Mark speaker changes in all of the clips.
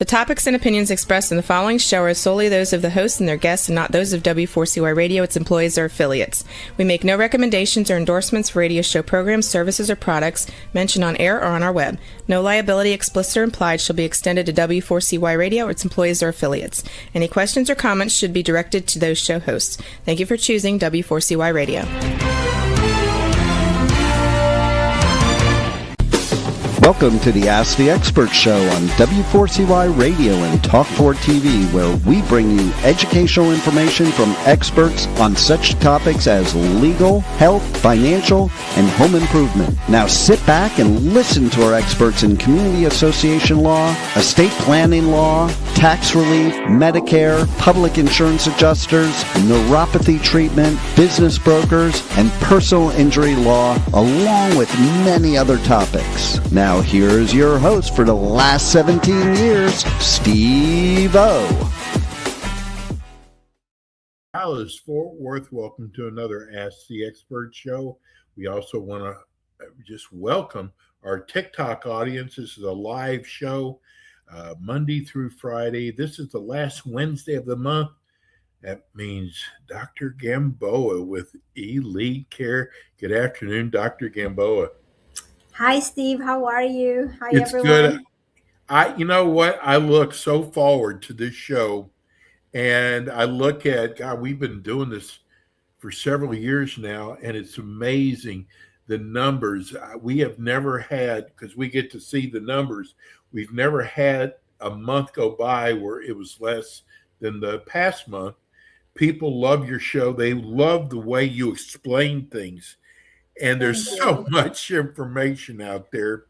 Speaker 1: The topics and opinions expressed in the following show are solely those of the host and their guests and not those of W4CY Radio, its employees, or affiliates. We make no recommendations or endorsements for radio show programs, services, or products mentioned on air or on our web. No liability, explicit or implied, shall be extended to W4CY Radio or its employees or affiliates. Any questions or comments should be directed to those show hosts. Thank you for choosing W4CY Radio.
Speaker 2: Welcome to the Ask the Expert Show on W4CY Radio and Talk4 TV, where we bring you educational information from experts on such topics as legal, health, financial, and home improvement. Now sit back and listen to our experts in community association law, estate planning law, tax relief, Medicare, public insurance adjusters, neuropathy treatment, business brokers, and personal injury law, along with many other topics. Now here's your host for the last 17 years, Steve O.
Speaker 3: Dallas, Fort Worth, welcome to another Ask the Expert show. We also want to just welcome our TikTok audience. This is a live show, Monday through Friday. This is the last Wednesday of the month. That means Dr. Gamboa with Elite Care. Good afternoon, Dr. Gamboa.
Speaker 4: Hi, Steve. How are you? Hi,
Speaker 3: it's
Speaker 4: everyone.
Speaker 3: Good. You know what? I look so forward to this show, and I look at, God, we've been doing this for several years now, and it's amazing the numbers. We have never had, because we get to see the numbers, we've never had a month go by where it was less than the past month. People love your show. They love the way you explain things. And there's so much information out there.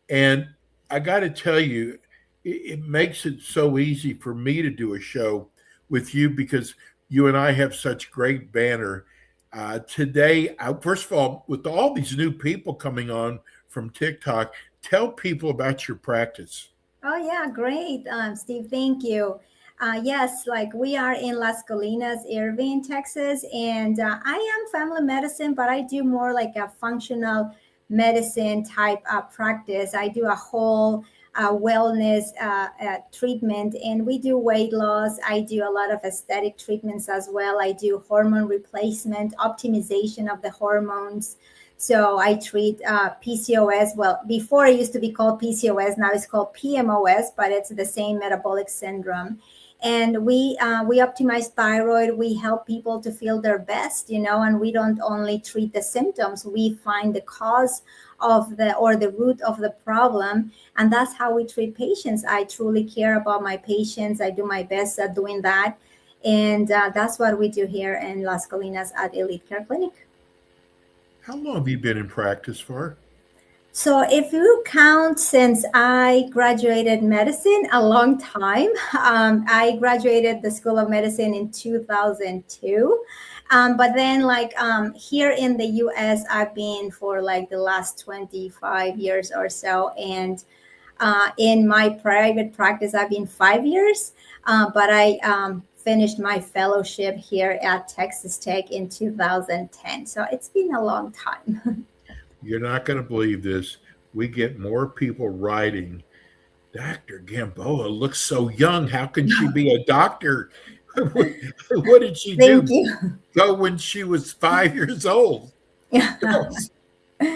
Speaker 3: And I got to tell you, it makes it so easy for me to do a show with you because you and I have such great banter. Today, first of all, with all these new people coming on from TikTok, tell people about your practice.
Speaker 4: Oh, yeah, great. Steve, thank you. Yes, like we are in Las Colinas, Irving, Texas, and I am family medicine, but I do more like a functional medicine type practice. I do a whole wellness treatment, and we do weight loss. I do a lot of aesthetic treatments as well. I do hormone replacement, optimization of the hormones. So I treat PCOS. Well, before it used to be called PCOS, now it's called PMOS, but it's the same metabolic syndrome. And we optimize thyroid. We help people to feel their best, and we don't only treat the symptoms. We find the cause of the root of the problem. And that's how we treat patients. I truly care about my patients. I do my best at doing that. And that's what we do here in Las Colinas at Elite Care Clinic.
Speaker 3: How long have you been in practice for?
Speaker 4: So if you count since I graduated medicine, a long time. I graduated the School of Medicine in 2002. But then here in the U.S., I've been for like the last 25 years or so. And in my private practice, I've been 5 years. But I finished my fellowship here at Texas Tech in 2010. So it's been a long time.
Speaker 3: You're not going to believe this. We get more people writing, Dr. Gamboa looks so young. How can she be a doctor? What did she do? Go when she was 5 years old. That's a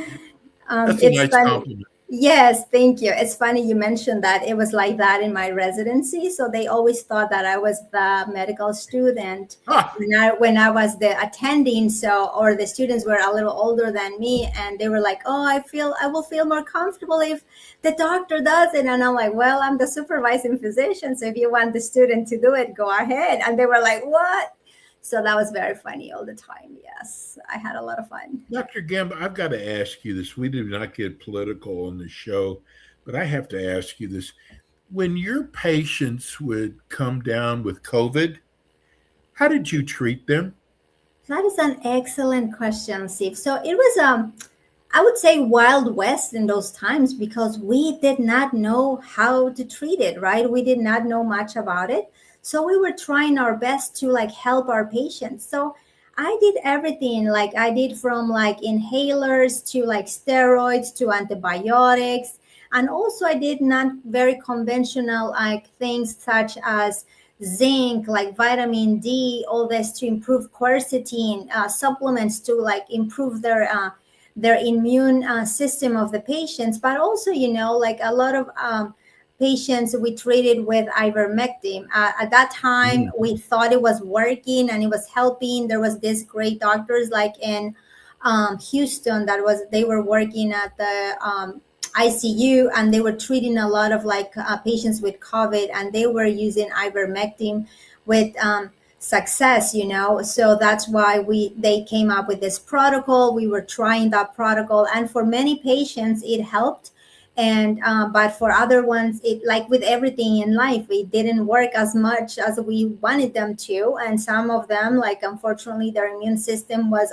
Speaker 3: nice compliment.
Speaker 4: Yes, thank you. It's funny you mentioned that. It was like that in my residency. So they always thought that I was the medical student when I was the attending. Or the students were a little older than me, and they were like, "Oh, I will feel more comfortable if the doctor does it." And I'm like, "Well, I'm the supervising physician, so if you want the student to do it, go ahead." And they were like, "What?" So that was very funny all the time. Yes, I had a lot of fun.
Speaker 3: Dr. Gamboa, I've got to ask you this. We do not get political on the show, but I have to ask you this. When your patients would come down with COVID, how did you treat them?
Speaker 4: That is an excellent question, Steve. So it was, I would say, Wild West in those times because we did not know how to treat it, right? We did not know much about it. So we were trying our best to help our patients. So I did everything. I did from inhalers to steroids to antibiotics. And also I did not very conventional like things such as zinc, like vitamin D, all this to improve quercetin, supplements to like improve their immune system of the patients. But also, like a lot of patients we treated with ivermectin. At that time, we thought it was working and it was helping. There was this great doctors like in Houston they were working at the ICU, and they were treating a lot of like patients with COVID, and they were using ivermectin with success. So that's why they came up with this protocol. We were trying that protocol, and for many patients it helped. And but for other ones, it, like with everything in life, it didn't work as much as we wanted them to. And some of them, like unfortunately their immune system was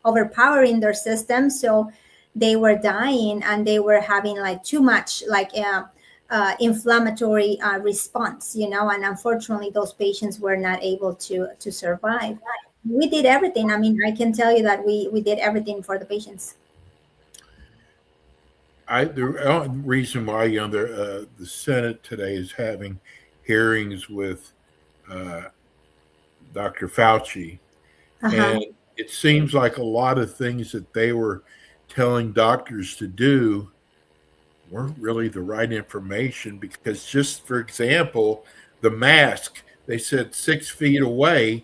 Speaker 4: overpowering their system, so they were dying, and they were having like too much like inflammatory response, and unfortunately those patients were not able to survive. We did everything. I mean, I can tell you that we did everything for the patients.
Speaker 3: The reason why the Senate today is having hearings with Dr. Fauci, and it seems like a lot of things that they were telling doctors to do weren't really the right information, because just for example, the mask, they said 6 feet away,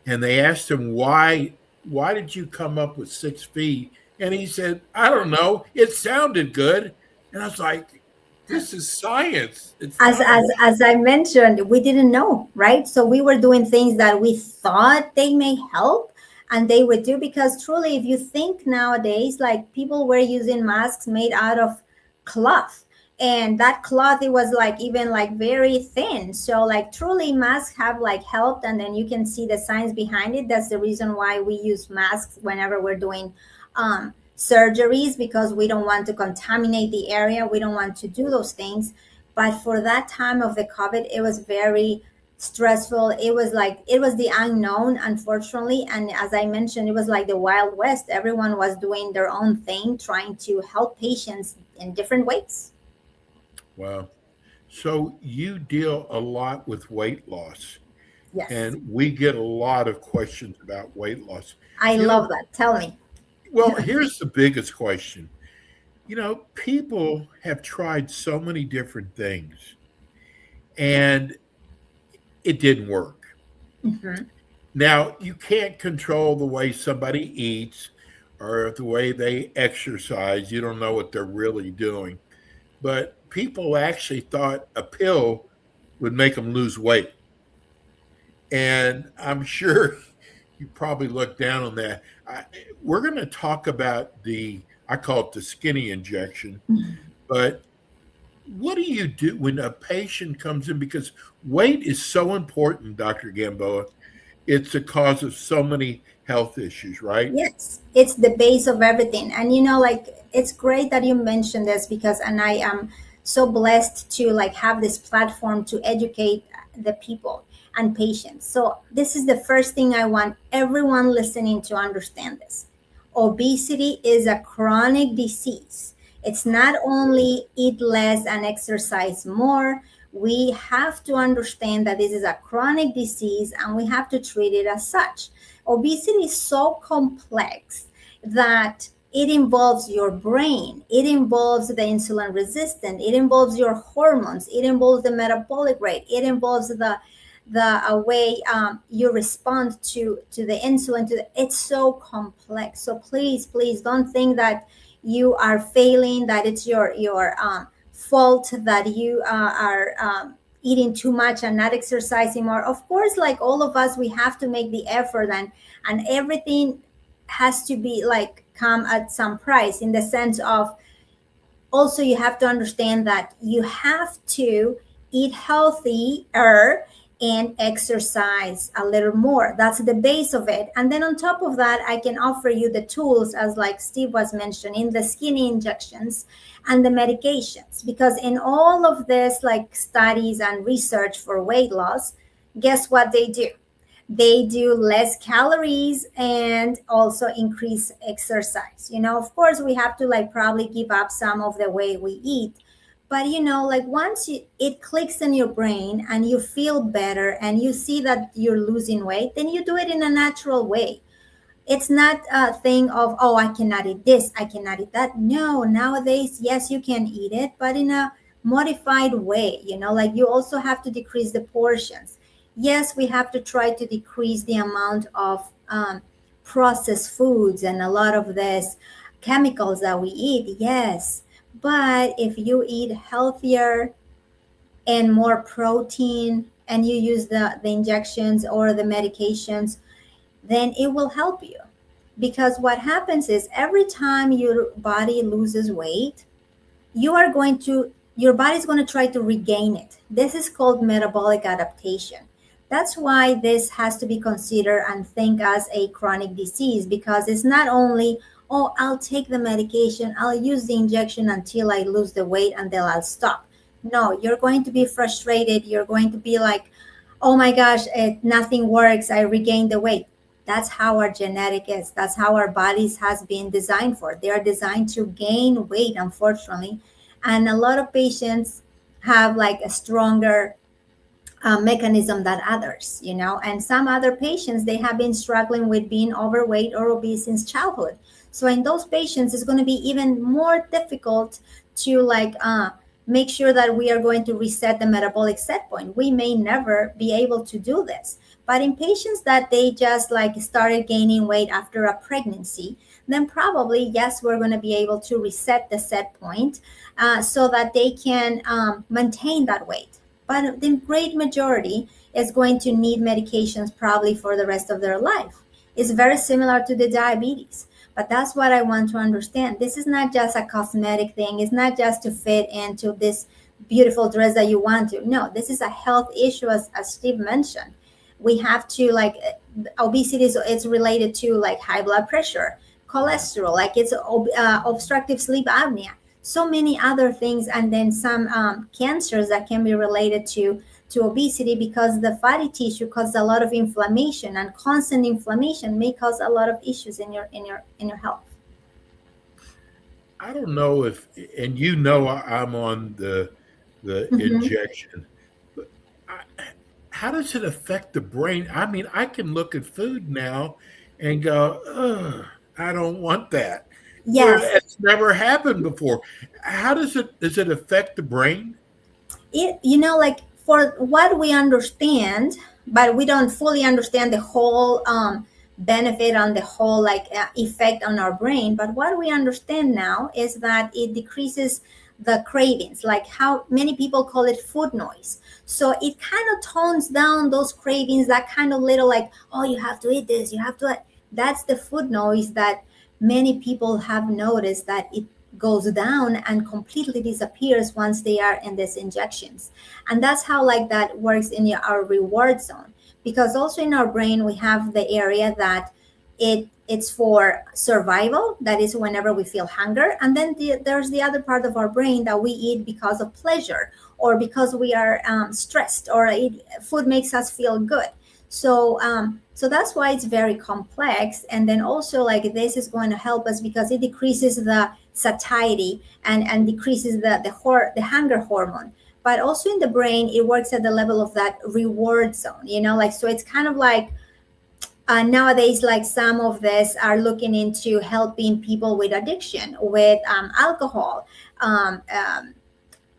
Speaker 3: and they asked him why did you come up with 6 feet? And he said, I don't know, it sounded good. And I was like, this is science.
Speaker 4: As I mentioned, we didn't know, right? So we were doing things that we thought they may help, and they would do, because truly, if you think nowadays, like people were using masks made out of cloth, and that cloth, it was like even like very thin. So like truly masks have like helped, and then you can see the science behind it. That's the reason why we use masks whenever we're doing surgeries, because we don't want to contaminate the area. We don't want to do those things. But for that time of the COVID, it was very stressful. It was the unknown, unfortunately. And as I mentioned, it was like the Wild West. Everyone was doing their own thing, trying to help patients in different ways.
Speaker 3: Wow. So you deal a lot with weight loss.
Speaker 4: Yes.
Speaker 3: And we get a lot of questions about weight loss.
Speaker 4: I love that. Tell me.
Speaker 3: Well, here's the biggest question. People have tried so many different things, and it didn't work. Now, you can't control the way somebody eats or the way they exercise. You don't know what they're really doing. But people actually thought a pill would make them lose weight. And I'm sure you probably look down on that. We're going to talk about I call it the skinny injection. But what do you do when a patient comes in? Because weight is so important, Dr. Gamboa. It's a cause of so many health issues, right?
Speaker 4: Yes, it's the base of everything. And it's great that you mentioned this, because and I am so blessed to like have this platform to educate the people and patients. So this is the first thing I want everyone listening to understand. This obesity is a chronic disease. It's not only eat less and exercise more. We have to understand that this is a chronic disease, and we have to treat it as such. Obesity is so complex that it involves your brain, it involves the insulin resistant, it involves your hormones, it involves the metabolic rate, it involves the way you respond to the insulin. It's so complex. So please don't think that you are failing, that it's your fault that you are eating too much and not exercising more. Of course, like all of us, we have to make the effort, and everything has to be like come at some price, in the sense of also you have to understand that you have to eat healthier and exercise a little more. That's the base of it. And then on top of that, I can offer you the tools, as like Steve was mentioning, the skinny injections and the medications. Because in all of this like studies and research for weight loss, guess what they do? They do less calories and also increase exercise. Of course, we have to like probably give up some of the way we eat. But like once it clicks in your brain and you feel better and you see that you're losing weight, then you do it in a natural way. It's not a thing of, oh, I cannot eat this, I cannot eat that. No, nowadays, yes, you can eat it, but in a modified way. Like you also have to decrease the portions. Yes, we have to try to decrease the amount of processed foods and a lot of this chemicals that we eat. Yes, but if you eat healthier and more protein and you use the injections or the medications, then it will help you. Because what happens is every time your body loses weight, your body's going to try to regain it. This is called metabolic adaptation. That's why this has to be considered and think as a chronic disease, because it's not only, oh, I'll take the medication, I'll use the injection until I lose the weight and then I'll stop. No, you're going to be frustrated. You're going to be like, oh my gosh, nothing works. I regained the weight. That's how our genetic is. That's how our bodies has been designed for. They are designed to gain weight, unfortunately. And a lot of patients have like a stronger mechanism than others, and some other patients, they have been struggling with being overweight or obese since childhood. So in those patients, it's going to be even more difficult to like make sure that we are going to reset the metabolic set point. We may never be able to do this. But in patients that they just like started gaining weight after a pregnancy, then probably, yes, we're going to be able to reset the set point so that they can maintain that weight. But the great majority is going to need medications probably for the rest of their life. It's very similar to the diabetes. But that's what I want to understand. This is not just a cosmetic thing. It's not just to fit into this beautiful dress that you want to. No, this is a health issue, as Steve mentioned. We have to like obesity it's related to like high blood pressure, cholesterol, like it's obstructive sleep apnea, so many other things, and then some cancers that can be related to obesity, because the fatty tissue causes a lot of inflammation, and constant inflammation may cause a lot of issues in your health.
Speaker 3: I don't know if, and I'm on the injection. But how does it affect the brain? I mean, I can look at food now and go, ugh, I don't want that.
Speaker 4: Yes.
Speaker 3: It's never happened before. How does it affect the brain?
Speaker 4: It, like for what we understand, but we don't fully understand the whole benefit on the whole like effect on our brain. But what we understand now is that it decreases the cravings, like how many people call it food noise. So it kind of tones down those cravings, that kind of little like, oh, you have to eat this, you have to. That's the food noise that many people have noticed that it goes down and completely disappears once they are in these injections. And that's how like that works in our reward zone, because also in our brain we have the area that it's for survival, that is whenever we feel hunger, and then there's the other part of our brain that we eat because of pleasure or because we are stressed, or food makes us feel good. So that's why it's very complex. And then also like this is going to help us because it decreases the satiety and decreases the hunger hormone. But also in the brain, it works at the level of that reward zone, like, so it's kind of like nowadays, like some of this are looking into helping people with addiction, with alcohol,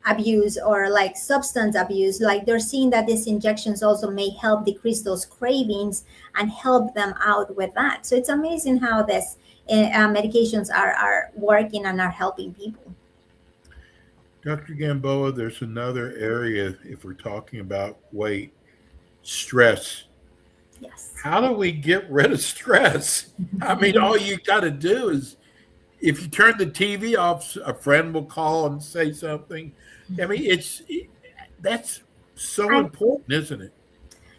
Speaker 4: abuse, or like substance abuse. Like they're seeing that these injections also may help decrease those cravings and help them out with that. So it's amazing how this medications are working and are helping people.
Speaker 3: Dr. Gamboa, there's another area, if we're talking about weight, stress.
Speaker 4: Yes.
Speaker 3: How do we get rid of stress? I mean, all you got to do is, if you turn the TV off, a friend will call and say something. I mean, that's so important, isn't it?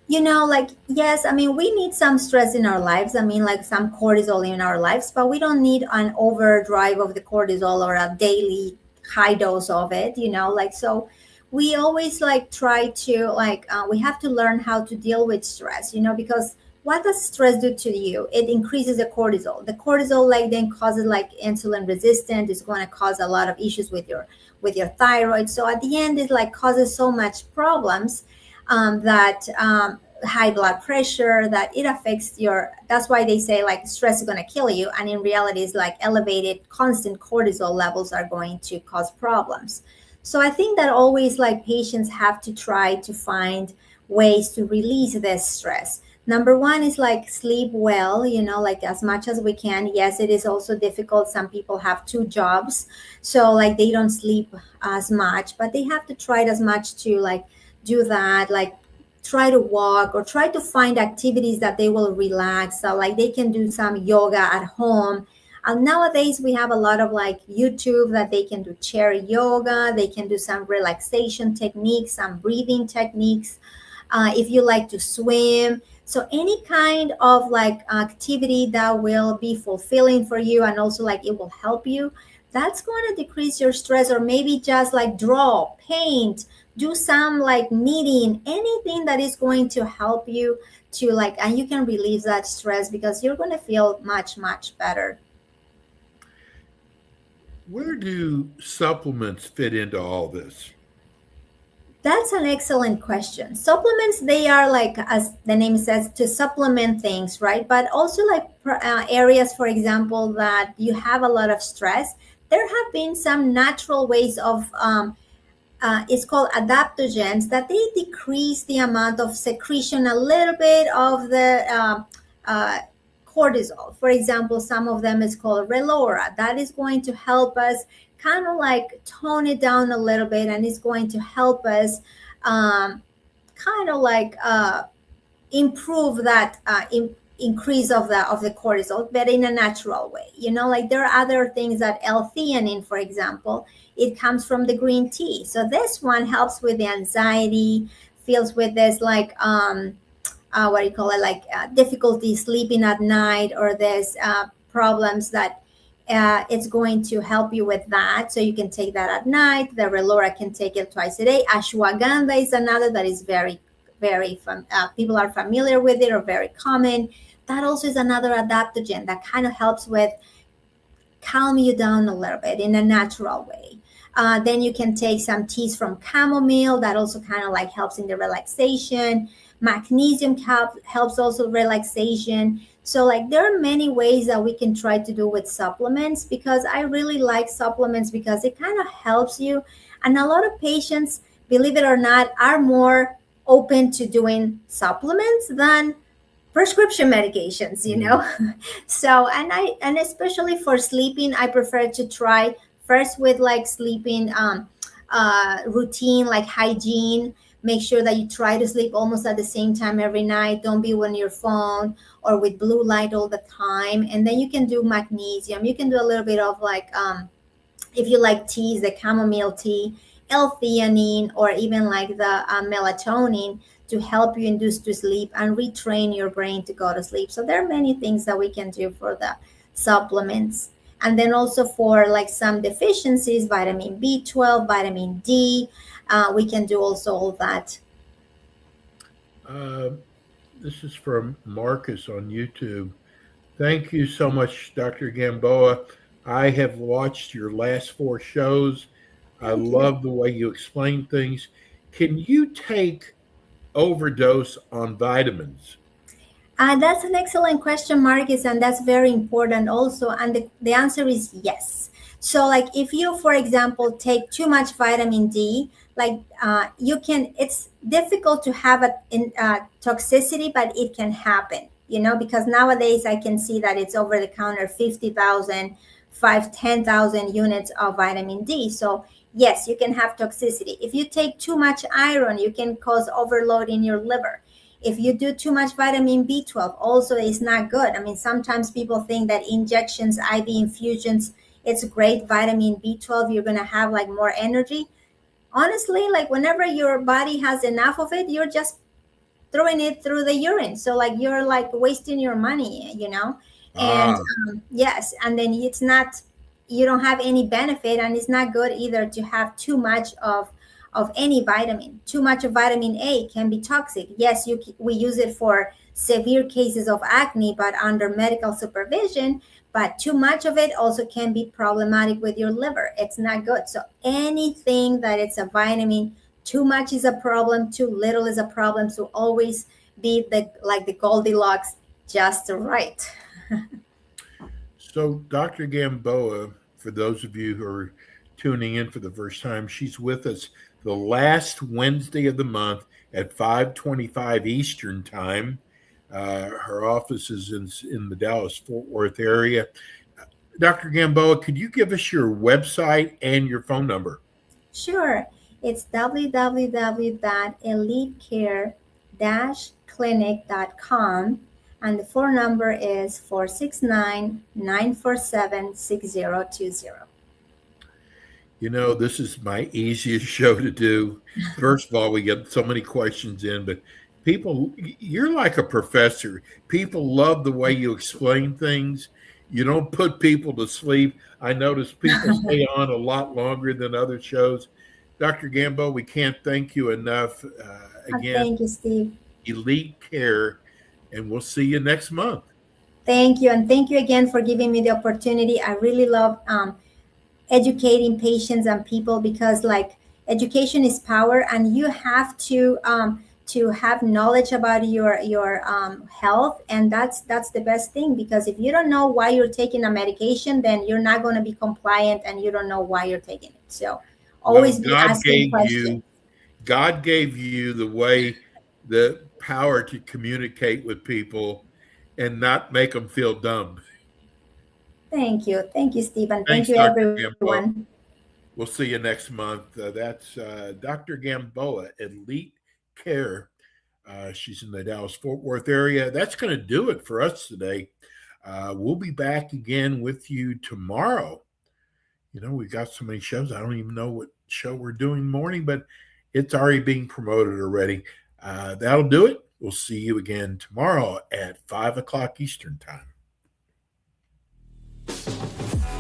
Speaker 4: Like, yes, I mean, we need some stress in our lives. I mean, like some cortisol in our lives, but we don't need an overdrive of the cortisol or a daily high dose of it, like, so we always like try to like we have to learn how to deal with stress, because what does stress do to you? It increases the cortisol like then causes like insulin resistance. It's going to cause a lot of issues with your thyroid. So at the end it like causes so much problems, that high blood pressure, that it affects your, that's why they say like stress is going to kill you, and in reality it's like elevated constant cortisol levels are going to cause problems. So I think that always like patients have to try to find ways to release this stress. Number one is like sleep well, like as much as we can. Yes, it is also difficult. Some people have two jobs, so like they don't sleep as much, but they have to try as much to like do that, like try to walk or try to find activities that they will relax. So like they can do some yoga at home. And nowadays we have a lot of like YouTube that they can do chair yoga. They can do some relaxation techniques, some breathing techniques. If you like to swim, so any kind of like activity that will be fulfilling for you and also like it will help you, that's going to decrease your stress. Or maybe just like draw, paint, do some like knitting, anything that is going to help you to like, and you can release that stress because you're going to feel much, much better.
Speaker 3: Where do supplements fit into all this?
Speaker 4: That's an excellent question. Supplements, they are like, as the name says, to supplement things, right? But also like areas, for example, that you have a lot of stress. There have been some natural ways of, it's called adaptogens, that they decrease the amount of secretion a little bit of the cortisol. For example, some of them is called Relora. That is going to help us kind of like tone it down a little bit, and it's going to help us kind of like improve that increase of the cortisol, but in a natural way. Like there are other things that L-theanine, for example, it comes from the green tea. So this one helps with the anxiety, feels with this like what do you call it, like difficulty sleeping at night, or this problems that it's going to help you with that. So you can take that at night. The Relora can take it twice a day. Ashwagandha is another that is very, very people are familiar with it, or very common. That also is another adaptogen that kind of helps with calm you down a little bit in a natural way. Then you can take some teas from chamomile that also kind of like helps in the relaxation. Magnesium helps also relaxation. So like there are many ways that we can try to do with supplements, because I really like supplements because it kind of helps you. And a lot of patients, believe it or not, are more open to doing supplements than prescription medications, So and especially for sleeping, I prefer to try first with like sleeping routine, like hygiene. Make sure that you try to sleep almost at the same time every night. Don't be on your phone or with blue light all the time. And then you can do magnesium. You can do a little bit of like if you like teas, the chamomile tea, L-theanine, or even like the melatonin, to help you induce to sleep and retrain your brain to go to sleep. So there are many things that we can do for the supplements. And then also for like some deficiencies, vitamin B12, vitamin D, we can do also all that.
Speaker 3: This is from Marcus on YouTube. Thank you so much, Dr. Gamboa. I have watched your last 4 shows. I love the way you explain things. Can you take overdose on vitamins?
Speaker 4: That's an excellent question, Marcus, and that's very important also. And the answer is yes. So, like, if you, for example, take too much vitamin D, like you can, it's difficult to have a toxicity, but it can happen, because nowadays I can see that it's over the counter 50,000, 10,000 units of vitamin D. So, yes, you can have toxicity. If you take too much iron, you can cause overload in your liver. If you do too much vitamin B12, also is not good. I mean, sometimes people think that injections, IV infusions, it's great. Vitamin B12, you're going to have like more energy. Honestly, like whenever your body has enough of it, you're just throwing it through the urine. So like you're like wasting your money, and yes, and then it's not, you don't have any benefit, and it's not good either to have too much of of any vitamin. Too much of vitamin A can be toxic. Yes, we use it for severe cases of acne, but under medical supervision. But too much of it also can be problematic with your liver. It's not good. So anything that it's a vitamin, too much is a problem, too little is a problem. So always be the Goldilocks, just right.
Speaker 3: So Dr. Gamboa, for those of you who are tuning in for the first time, she's with us the last Wednesday of the month at 5:25 Eastern Time. Her office is in the Dallas-Fort Worth area. Dr. Gamboa, could you give us your website and your phone number?
Speaker 4: Sure. It's www.elitecare-clinic.com, and the phone number is 469-947-6020.
Speaker 3: You know, this is my easiest show to do. First of all, we get so many questions in, but people, you're like a professor. People love the way you explain things. You don't put people to sleep. I notice people stay on a lot longer than other shows. Dr. Gamboa, we can't thank you enough. Again,
Speaker 4: thank you, Steve.
Speaker 3: Elite Care, and we'll see you next month.
Speaker 4: Thank you. And thank you again for giving me the opportunity. I really love educating patients and people, because education is power, and you have to have knowledge about your health, and that's the best thing, because if you don't know why you're taking a medication, then you're not going to be compliant, and you don't know why you're taking it. So always be asking questions.
Speaker 3: God gave you the power to communicate with people and not make them feel dumb.
Speaker 4: Thank you, Stephen.
Speaker 3: Thanks,
Speaker 4: thank you,
Speaker 3: Dr.
Speaker 4: everyone.
Speaker 3: Gamboa. We'll see you next month. That's Dr. Gamboa, Elite Care. She's in the Dallas-Fort Worth area. That's going to do it for us today. We'll be back again with you tomorrow. You know, we've got so many shows. I don't even know what show we're doing morning, but it's already being promoted already. That'll do it. We'll see you again tomorrow at 5 o'clock Eastern Time.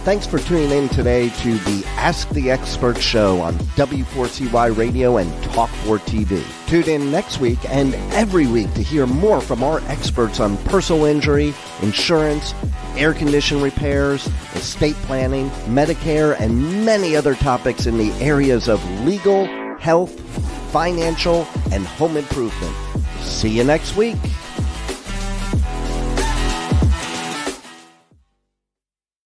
Speaker 2: Thanks for tuning in today to the Ask the Expert show on W4CY Radio and Talk4 TV. Tune in next week and every week to hear more from our experts on personal injury, insurance, air condition repairs, estate planning, Medicare, and many other topics in the areas of legal, health, financial, and home improvement. See you next week.